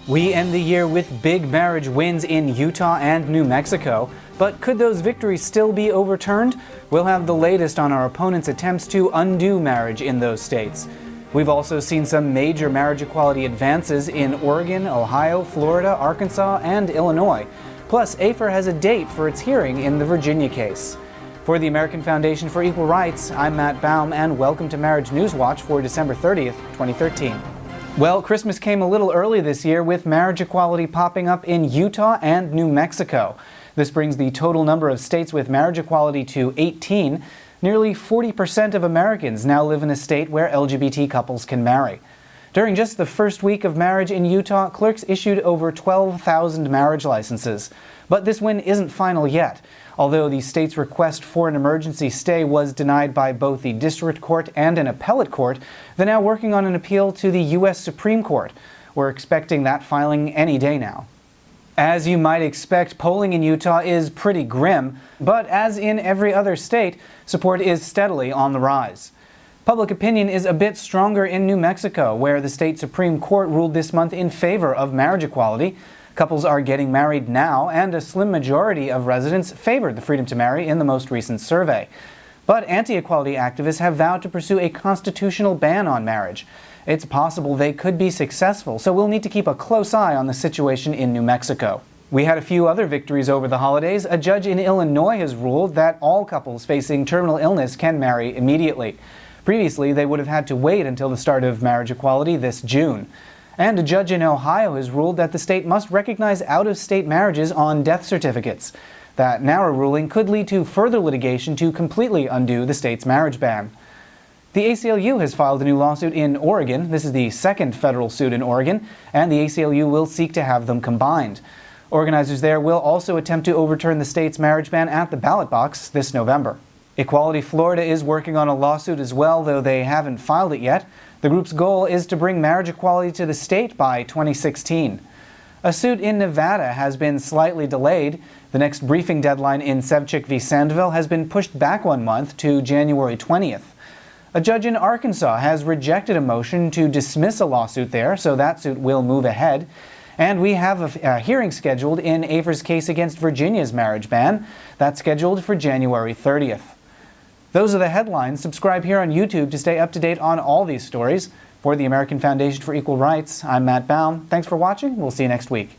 We end the year with big marriage wins in Utah and New Mexico, but could those victories still be overturned? We'll have the latest on our opponents' attempts to undo marriage in those states. We've also seen some major marriage equality advances in Oregon, Ohio, Florida, Arkansas, and Illinois. Plus, AFER has a date for its hearing in the Virginia case. For the American Foundation for Equal Rights, I'm Matt Baum, and welcome to Marriage News Watch for December 30th, 2013. Well, Christmas came a little early this year with marriage equality popping up in Utah and New Mexico. This brings the total number of states with marriage equality to 18. Nearly 40% of Americans now live in a state where LGBT couples can marry. During just the first week of marriage in Utah, clerks issued over 12,000 marriage licenses. But this win isn't final yet. Although the state's request for an emergency stay was denied by both the district court and an appellate court, they're now working on an appeal to the U.S. Supreme Court. We're expecting that filing any day now. As you might expect, polling in Utah is pretty grim, but as in every other state, support is steadily on the rise. Public opinion is a bit stronger in New Mexico, where the state Supreme Court ruled this month in favor of marriage equality. Couples are getting married now, and a slim majority of residents favored the freedom to marry in the most recent survey. But anti-equality activists have vowed to pursue a constitutional ban on marriage. It's possible they could be successful, so we'll need to keep a close eye on the situation in New Mexico. We had a few other victories over the holidays. A judge in Illinois has ruled that all couples facing terminal illness can marry immediately. Previously, they would have had to wait until the start of marriage equality this June. And a judge in Ohio has ruled that the state must recognize out-of-state marriages on death certificates. That narrow ruling could lead to further litigation to completely undo the state's marriage ban. The ACLU has filed a new lawsuit in Oregon. This is the second federal suit in Oregon, and the ACLU will seek to have them combined. Organizers there will also attempt to overturn the state's marriage ban at the ballot box this November. Equality Florida is working on a lawsuit as well, though they haven't filed it yet. The group's goal is to bring marriage equality to the state by 2016. A suit in Nevada has been slightly delayed. The next briefing deadline in Sevchik v. Sandville has been pushed back 1 month to January 20th. A judge in Arkansas has rejected a motion to dismiss a lawsuit there, so that suit will move ahead. And we have a hearing scheduled in AFER's case against Virginia's marriage ban. That's scheduled for January 30th. Those are the headlines. Subscribe here on YouTube to stay up to date on all these stories. For the American Foundation for Equal Rights, I'm Matt Baum. Thanks for watching. We'll see you next week.